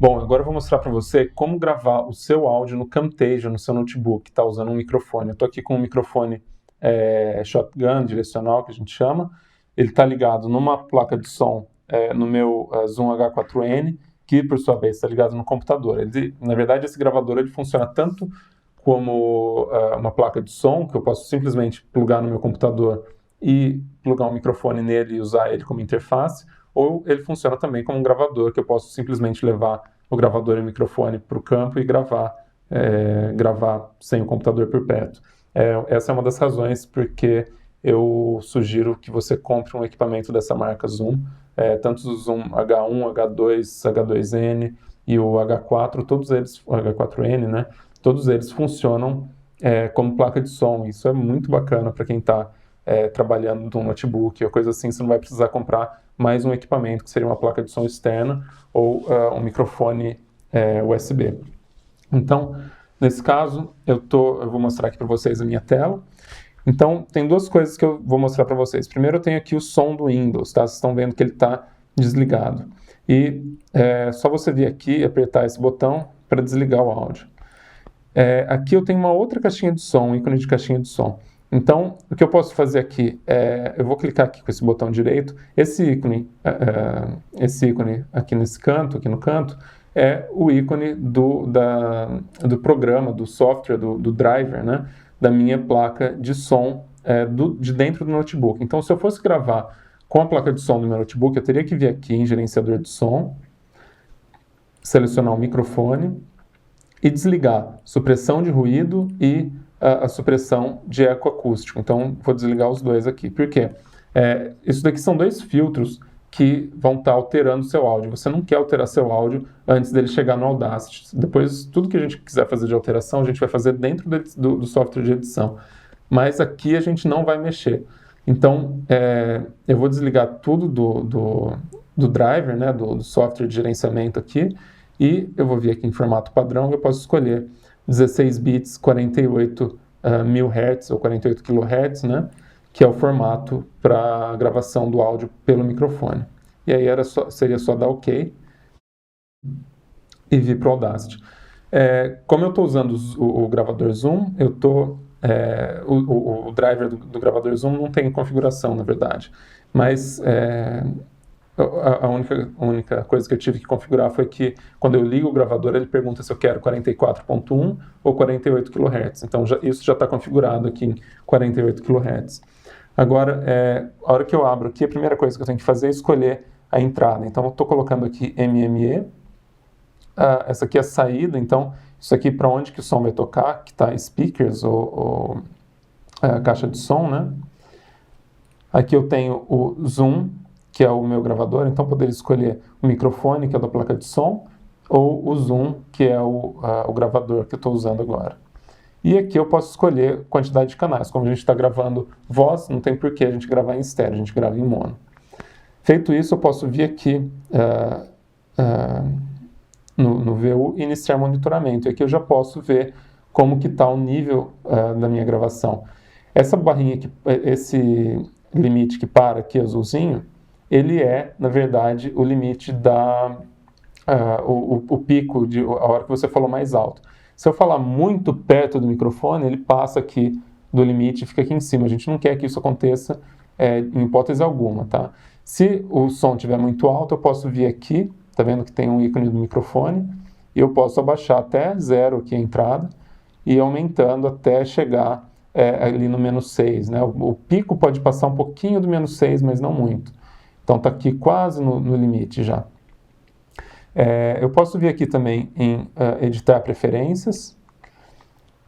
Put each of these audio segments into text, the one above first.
Bom, agora eu vou mostrar para você como gravar o seu áudio no Camtasia, no seu notebook, que está usando um microfone. Eu estou aqui com um microfone shotgun, direcional, que a gente chama. Ele está ligado numa placa de som no meu Zoom H4n, que por sua vez está ligado no computador. Na verdade, esse gravador ele funciona tanto como uma placa de som, que eu posso simplesmente plugar no meu computador e plugar um microfone nele e usar ele como interface, ou ele funciona também como um gravador, que eu posso simplesmente levar o gravador e o microfone para o campo e gravar sem o computador por perto. Essa é uma das razões porque eu sugiro que você compre um equipamento dessa marca Zoom, tanto o Zoom H1, H2, H2n e o H4, todos eles, o H4n, né? Todos eles funcionam como placa de som. Isso é muito bacana para quem está trabalhando num notebook ou coisa assim. Você não vai precisar comprar mais um equipamento, que seria uma placa de som externa ou um microfone USB. Então, nesse caso, eu vou mostrar aqui para vocês a minha tela. Então, tem duas coisas que eu vou mostrar para vocês. Primeiro, eu tenho aqui o som do Windows, tá? Vocês estão vendo que ele está desligado. E só você vir aqui e apertar esse botão para desligar o áudio. Aqui eu tenho uma outra caixinha de som, um ícone de caixinha de som. Então, o que eu posso fazer aqui eu vou clicar aqui com esse botão direito, esse ícone aqui nesse canto, aqui no canto, é o ícone do programa, do software, do driver, né, da minha placa de som de dentro do notebook. Então, se eu fosse gravar com a placa de som do meu notebook, eu teria que vir aqui em gerenciador de som, selecionar o microfone e desligar supressão de ruído e a supressão de eco acústico. Então, vou desligar os dois aqui. Por quê? Isso daqui são dois filtros que vão estar alterando o seu áudio. Você não quer alterar seu áudio antes dele chegar no Audacity. Depois, tudo que a gente quiser fazer de alteração, a gente vai fazer dentro do software de edição. Mas aqui a gente não vai mexer. Então, eu vou desligar tudo do driver, né, do software de gerenciamento aqui, e eu vou vir aqui em formato padrão, eu posso escolher 16 bits, 48 mil Hz ou 48 kHz, né? Que é o formato para gravação do áudio pelo microfone. E aí seria só dar OK e vir para o Audacity. Como eu estou usando o gravador Zoom, o driver do gravador Zoom não tem configuração, na verdade. Mas a única coisa que eu tive que configurar foi que quando eu ligo o gravador, ele pergunta se eu quero 44.1 ou 48 kHz. Então isso já está configurado aqui em 48 kHz. Agora, a hora que eu abro aqui, a primeira coisa que eu tenho que fazer é escolher a entrada. Então eu estou colocando aqui MME. Essa aqui é a saída, então isso aqui para onde que o som vai tocar, que está speakers ou caixa de som, né? Aqui eu tenho o Zoom, que é o meu gravador, então poderia escolher o microfone, que é da placa de som, ou o Zoom, que é o gravador que eu estou usando agora. E aqui eu posso escolher quantidade de canais. Como a gente está gravando voz, não tem por que a gente gravar em estéreo, a gente grava em mono. Feito isso, eu posso vir aqui no VU e iniciar monitoramento. E aqui eu já posso ver como que está o nível da minha gravação. Essa barrinha aqui, esse limite que para aqui azulzinho, ele na verdade, o limite o pico, a hora que você falou mais alto. Se eu falar muito perto do microfone, ele passa aqui do limite e fica aqui em cima. A gente não quer que isso aconteça em hipótese alguma, tá? Se o som estiver muito alto, eu posso vir aqui, tá vendo que tem um ícone do microfone, e eu posso abaixar até 0 aqui a entrada, e ir aumentando até chegar ali no -6, né? O pico pode passar um pouquinho do -6, mas não muito. Então está aqui quase no limite já. Eu posso vir aqui também em editar preferências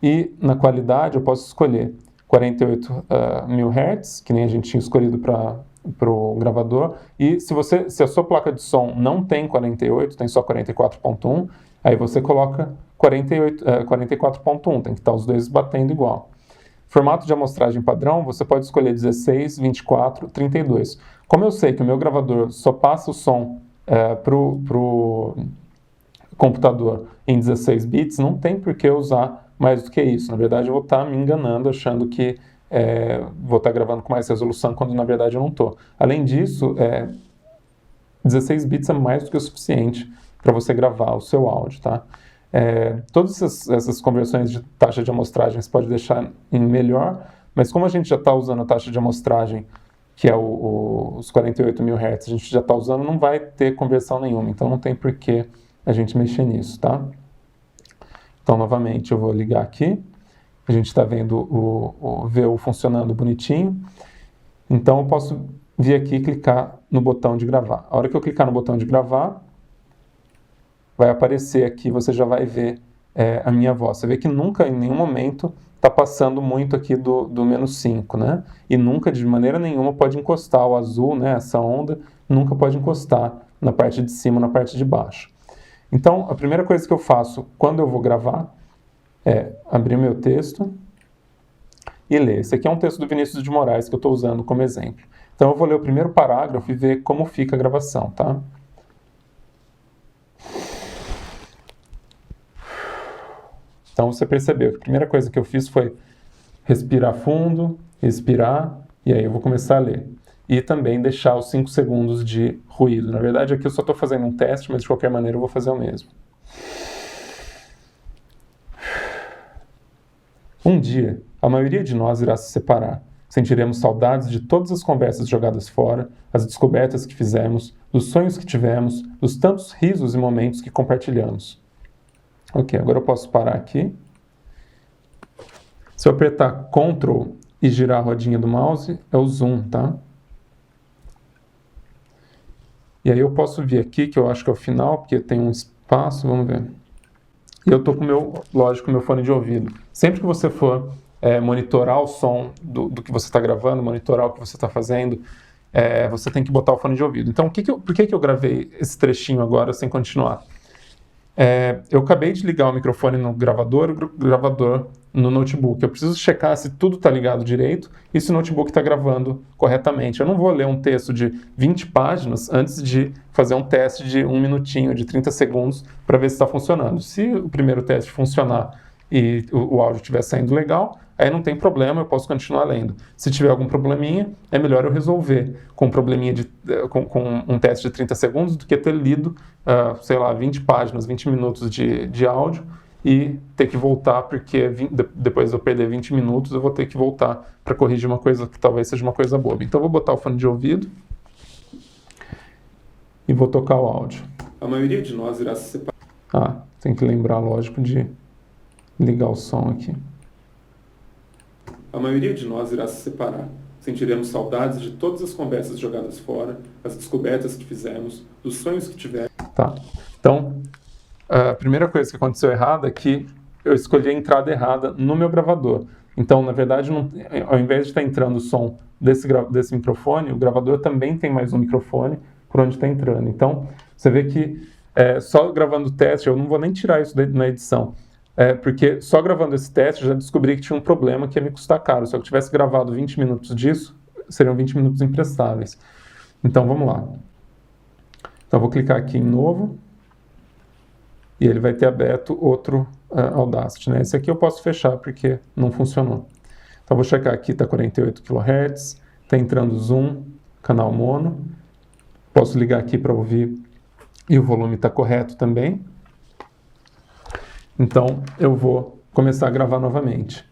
e na qualidade eu posso escolher 48 mil Hz, que nem a gente tinha escolhido para o gravador, e se a sua placa de som não tem 48, tem só 44.1, aí você coloca 44.1, tem que estar os dois batendo igual. Formato de amostragem padrão, você pode escolher 16, 24, 32. Como eu sei que o meu gravador só passa o som para o computador em 16 bits, não tem por que usar mais do que isso. Na verdade, eu vou estar me enganando, achando que vou estar gravando com mais resolução, quando na verdade eu não estou. Além disso, 16 bits é mais do que o suficiente para você gravar o seu áudio, tá? Todas essas conversões de taxa de amostragem você pode deixar em melhor, mas como a gente já está usando a taxa de amostragem, que é os 48.000 Hz, a gente já está usando, não vai ter conversão nenhuma, então não tem por que a gente mexer nisso, tá? Então, novamente, eu vou ligar aqui, a gente está vendo o VU funcionando bonitinho, então eu posso vir aqui e clicar no botão de gravar. A hora que eu clicar no botão de gravar, vai aparecer aqui, você já vai ver a minha voz. Você vê que nunca, em nenhum momento, está passando muito aqui do -5, né? E nunca, de maneira nenhuma, pode encostar o azul, né? Essa onda, nunca pode encostar na parte de cima, na parte de baixo. Então, a primeira coisa que eu faço quando eu vou gravar é abrir meu texto e ler. Esse aqui é um texto do Vinícius de Moraes que eu estou usando como exemplo. Então, eu vou ler o primeiro parágrafo e ver como fica a gravação, tá? Então, você percebeu que a primeira coisa que eu fiz foi respirar fundo, expirar, e aí eu vou começar a ler. E também deixar os 5 segundos de ruído. Na verdade, aqui eu só estou fazendo um teste, mas de qualquer maneira eu vou fazer o mesmo. Um dia, a maioria de nós irá se separar. Sentiremos saudades de todas as conversas jogadas fora, as descobertas que fizemos, dos sonhos que tivemos, dos tantos risos e momentos que compartilhamos. Ok, agora eu posso parar aqui. Se eu apertar Ctrl e girar a rodinha do mouse, é o zoom, tá? E aí eu posso vir aqui, que eu acho que é o final, porque tem um espaço, vamos ver. E eu estou com lógico, meu fone de ouvido. Sempre que você for monitorar o som do que você está gravando, monitorar o que você está fazendo, você tem que botar o fone de ouvido. Então, por que eu gravei esse trechinho agora sem continuar? Eu acabei de ligar o microfone no gravador, o gravador no notebook. Eu preciso checar se tudo está ligado direito e se o notebook está gravando corretamente. Eu não vou ler um texto de 20 páginas antes de fazer um teste de 1 minutinho, de 30 segundos, para ver se está funcionando. Se o primeiro teste funcionar e o áudio estiver saindo legal, aí não tem problema, eu posso continuar lendo. Se tiver algum probleminha, é melhor eu resolver com um probleminha com um teste de 30 segundos do que ter lido, sei lá, 20 páginas, 20 minutos de áudio e ter que voltar, porque depois de eu perder 20 minutos, eu vou ter que voltar para corrigir uma coisa que talvez seja uma coisa boba. Então, eu vou botar o fone de ouvido e vou tocar o áudio. A maioria de nós irá se separar. Tem que lembrar, lógico, de ligar o som aqui. A maioria de nós irá se separar. Sentiremos saudades de todas as conversas jogadas fora, as descobertas que fizemos, dos sonhos que tivemos. Tá. Então, a primeira coisa que aconteceu errada é que eu escolhi a entrada errada no meu gravador. Então, na verdade, ao invés de estar entrando o som desse microfone, o gravador também tem mais um microfone por onde está entrando. Então, você vê que só gravando o teste, eu não vou nem tirar isso na edição, porque só gravando esse teste eu já descobri que tinha um problema que ia me custar caro. Se eu tivesse gravado 20 minutos disso, seriam 20 minutos imprestáveis. Então, vamos lá. Então, eu vou clicar aqui em novo. E ele vai ter aberto outro Audacity, né? Esse aqui eu posso fechar porque não funcionou. Então, vou checar aqui, está 48 kHz, está entrando zoom, canal mono. Posso ligar aqui para ouvir e o volume está correto também. Então, eu vou começar a gravar novamente.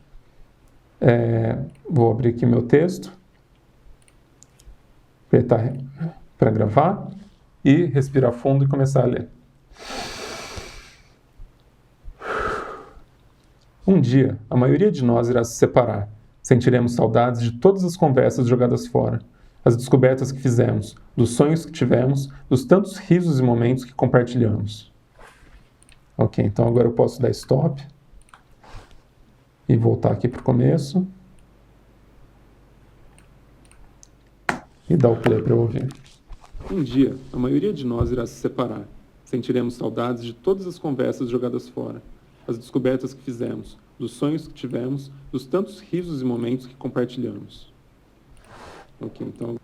Vou abrir aqui meu texto, apertar para gravar e respirar fundo e começar a ler. Um dia, a maioria de nós irá se separar. Sentiremos saudades de todas as conversas jogadas fora, as descobertas que fizemos, dos sonhos que tivemos, dos tantos risos e momentos que compartilhamos. Ok, então agora eu posso dar stop e voltar aqui para o começo e dar o play para eu ouvir. Um dia, a maioria de nós irá se separar. Sentiremos saudades de todas as conversas jogadas fora, as descobertas que fizemos, dos sonhos que tivemos, dos tantos risos e momentos que compartilhamos. Ok, então...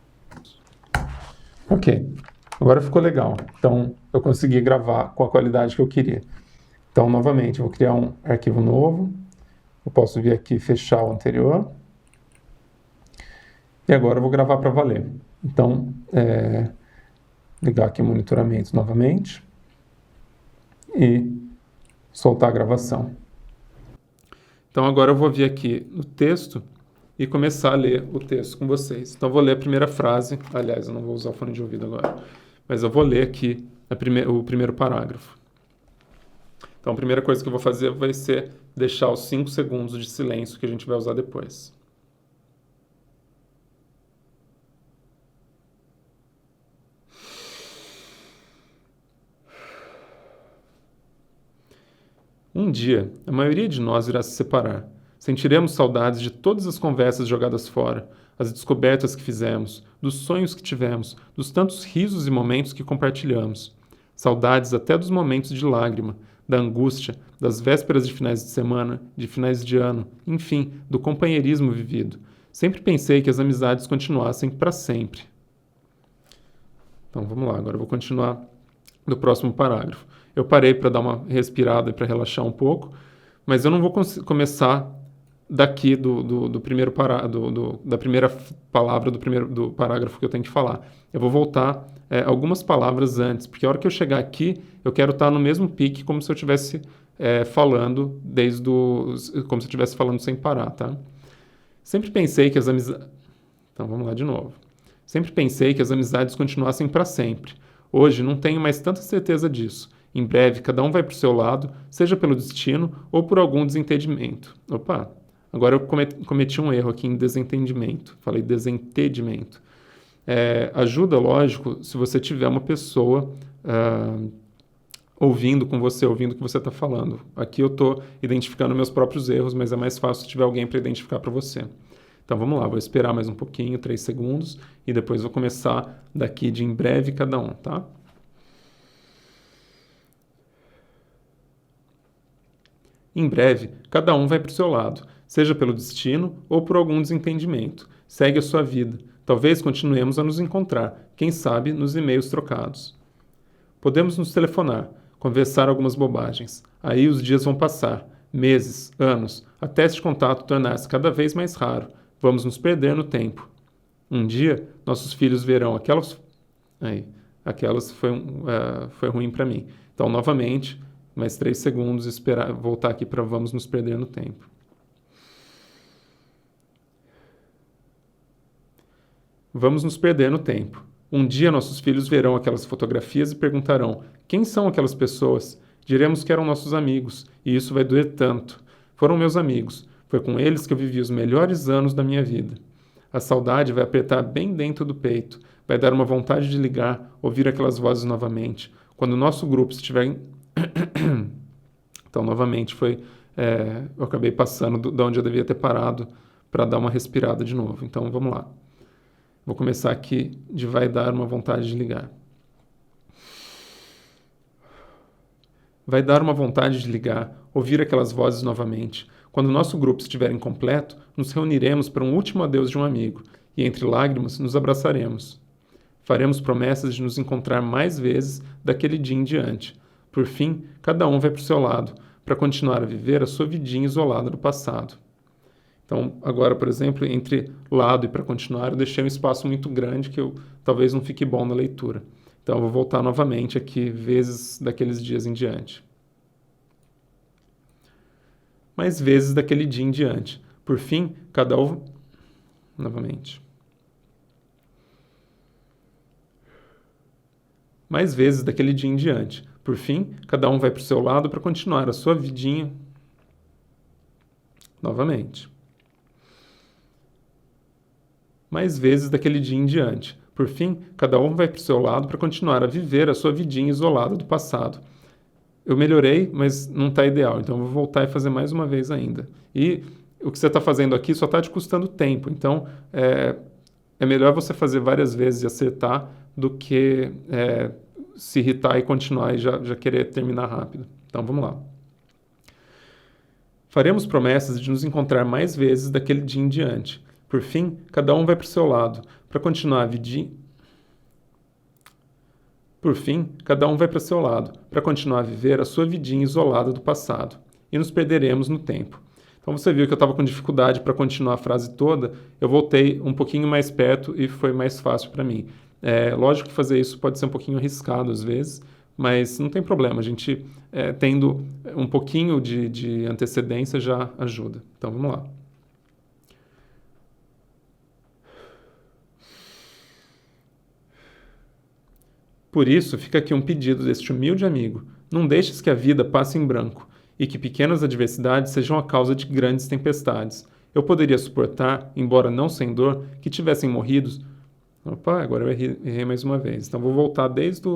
Ok, agora ficou legal. Então, eu consegui gravar com a qualidade que eu queria. Então, novamente, eu vou criar um arquivo novo. Eu posso vir aqui e fechar o anterior. E agora eu vou gravar para valer. Então, ligar aqui o monitoramento novamente. e soltar a gravação. Então agora eu vou vir aqui no texto e começar a ler o texto com vocês. Então eu vou ler a primeira frase, aliás, eu não vou usar o fone de ouvido agora, mas eu vou ler aqui o primeiro parágrafo. Então a primeira coisa que eu vou fazer vai ser deixar os 5 segundos de silêncio que a gente vai usar depois. Um dia, a maioria de nós irá se separar. Sentiremos saudades de todas as conversas jogadas fora, as descobertas que fizemos, dos sonhos que tivemos, dos tantos risos e momentos que compartilhamos. Saudades até dos momentos de lágrima, da angústia, das vésperas de finais de semana, de finais de ano, enfim, do companheirismo vivido. Sempre pensei que as amizades continuassem para sempre. Então vamos lá, agora eu vou continuar do próximo parágrafo. Eu parei para dar uma respirada e para relaxar um pouco, mas eu não vou começar daqui da primeira palavra do parágrafo que eu tenho que falar. Eu vou voltar algumas palavras antes, porque a hora que eu chegar aqui, eu quero estar no mesmo pique como se eu estivesse falando como se eu estivesse falando sem parar, tá? Sempre pensei que as amizades... Então vamos lá de novo. Sempre pensei que as amizades continuassem para sempre. Hoje não tenho mais tanta certeza disso. Em breve, cada um vai para o seu lado, seja pelo destino ou por algum desentendimento. Opa, agora eu cometi um erro aqui em desentendimento. Falei desentendimento. Ajuda, lógico, se você tiver uma pessoa ouvindo com você, ouvindo o que você está falando. Aqui eu estou identificando meus próprios erros, mas é mais fácil se tiver alguém para identificar para você. Então vamos lá, vou esperar mais um pouquinho, 3 segundos, e depois vou começar daqui de em breve cada um, tá? Em breve, cada um vai para o seu lado, seja pelo destino ou por algum desentendimento. Segue a sua vida. Talvez continuemos a nos encontrar, quem sabe nos e-mails trocados. Podemos nos telefonar, conversar algumas bobagens. Aí os dias vão passar, meses, anos, até este contato tornar-se cada vez mais raro. Vamos nos perder no tempo. Um dia, nossos filhos verão aquelas... Aquelas foi ruim para mim. Então, novamente, mais 3 segundos, esperar, voltar aqui para vamos nos perder no tempo. Vamos nos perder no tempo. Um dia, nossos filhos verão aquelas fotografias e perguntarão: quem são aquelas pessoas? Diremos que eram nossos amigos, e isso vai doer tanto. Foram meus amigos. Foi com eles que eu vivi os melhores anos da minha vida. A saudade vai apertar bem dentro do peito, vai dar uma vontade de ligar, ouvir aquelas vozes novamente. Quando o nosso grupo estiver... Então, novamente, eu acabei passando de onde eu devia ter parado para dar uma respirada de novo. Então, vamos lá. Vou começar aqui de vai dar uma vontade de ligar. Vai dar uma vontade de ligar, ouvir aquelas vozes novamente. Quando o nosso grupo estiver incompleto, nos reuniremos para um último adeus de um amigo, e entre lágrimas nos abraçaremos. Faremos promessas de nos encontrar mais vezes daquele dia em diante. Por fim, cada um vai para o seu lado, para continuar a viver a sua vidinha isolada do passado. Então, agora, por exemplo, entre lado e para continuar, eu deixei um espaço muito grande que talvez não fique bom na leitura. Então, eu vou voltar novamente aqui, vezes daqueles dias em diante. Mais vezes daquele dia em diante. Por fim, cada um... Novamente. Mais vezes daquele dia em diante. Por fim, cada um vai para o seu lado para continuar a sua vidinha. Novamente. Mais vezes daquele dia em diante. Por fim, cada um vai para o seu lado para continuar a viver a sua vidinha isolada do passado. Eu melhorei, mas não está ideal, então eu vou voltar e fazer mais uma vez ainda. E o que você está fazendo aqui só está te custando tempo, então é melhor você fazer várias vezes e acertar do que se irritar e continuar e já querer terminar rápido. Então vamos lá. Faremos promessas de nos encontrar mais vezes daquele dia em diante. Por fim, cada um vai para o seu lado, para continuar a vidinha... Por fim, cada um vai para seu lado, para continuar a viver a sua vidinha isolada do passado. E nos perderemos no tempo. Então você viu que eu estava com dificuldade para continuar a frase toda, eu voltei um pouquinho mais perto e foi mais fácil para mim. Lógico que fazer isso pode ser um pouquinho arriscado às vezes, mas não tem problema, a gente tendo um pouquinho de antecedência já ajuda. Então vamos lá. Por isso, fica aqui um pedido deste humilde amigo: não deixes que a vida passe em branco, e que pequenas adversidades sejam a causa de grandes tempestades. Eu poderia suportar, embora não sem dor, que tivessem morrido. Opa, agora eu errei mais uma vez. Então vou voltar desde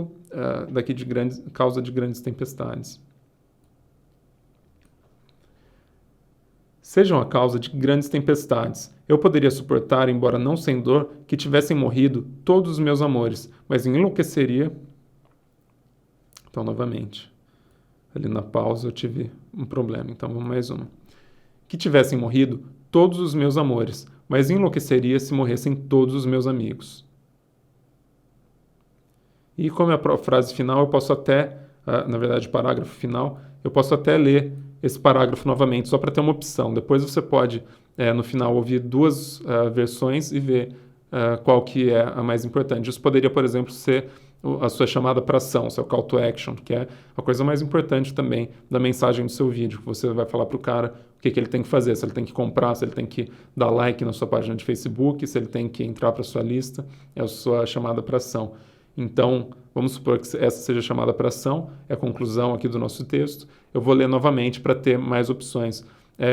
daqui de causa de grandes tempestades. Sejam a causa de grandes tempestades. Eu poderia suportar, embora não sem dor, que tivessem morrido todos os meus amores, mas enlouqueceria. Então, novamente, ali na pausa eu tive um problema, então vamos mais uma. Que tivessem morrido todos os meus amores, mas enlouqueceria se morressem todos os meus amigos. E como é a frase final, eu posso até, na verdade, o parágrafo final, eu posso até ler esse parágrafo novamente, só para ter uma opção. Depois você pode, no final, ouvir duas versões e ver qual que é a mais importante. Isso poderia, por exemplo, ser a sua chamada para ação, seu call to action, que é a coisa mais importante também da mensagem do seu vídeo, que você vai falar para o cara o que ele tem que fazer, se ele tem que comprar, se ele tem que dar like na sua página de Facebook, se ele tem que entrar para a sua lista, é a sua chamada para ação. Então, vamos supor que essa seja a chamada para ação, é a conclusão aqui do nosso texto. Eu vou ler novamente para ter mais opções.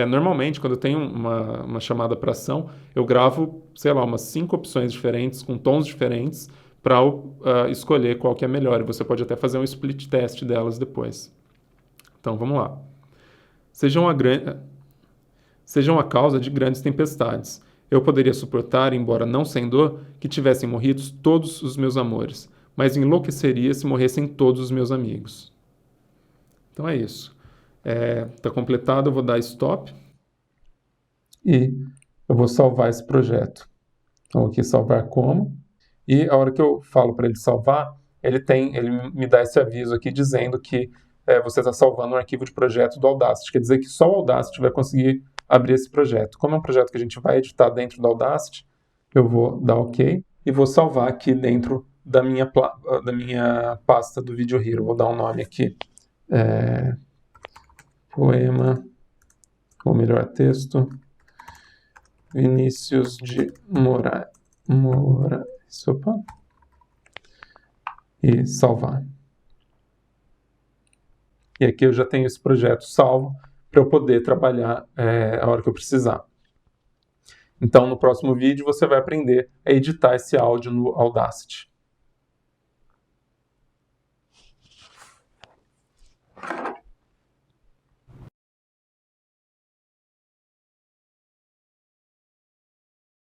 Normalmente, quando eu tenho uma chamada para ação, eu gravo, sei lá, umas 5 opções diferentes, com tons diferentes, para escolher qual que é melhor. E você pode até fazer um split test delas depois. Então, vamos lá. Sejam a causa de grandes tempestades. Eu poderia suportar, embora não sem dor, que tivessem morrido todos os meus amores, mas enlouqueceria se morressem todos os meus amigos. Então é isso. Está completado, eu vou dar stop. E eu vou salvar esse projeto. Então aqui salvar como. E a hora que eu falo para ele salvar, ele me dá esse aviso aqui dizendo que você está salvando um arquivo de projeto do Audacity. Quer dizer que só o Audacity vai conseguir abrir esse projeto. Como é um projeto que a gente vai editar dentro do Audacity, eu vou dar OK e vou salvar aqui dentro da minha pasta do Video Hero. Vou dar um nome aqui. Poema, ou melhor, texto, Vinícius de Moraes. Opa. E salvar. E aqui eu já tenho esse projeto salvo para eu poder trabalhar a hora que eu precisar. Então, no próximo vídeo, você vai aprender a editar esse áudio no Audacity.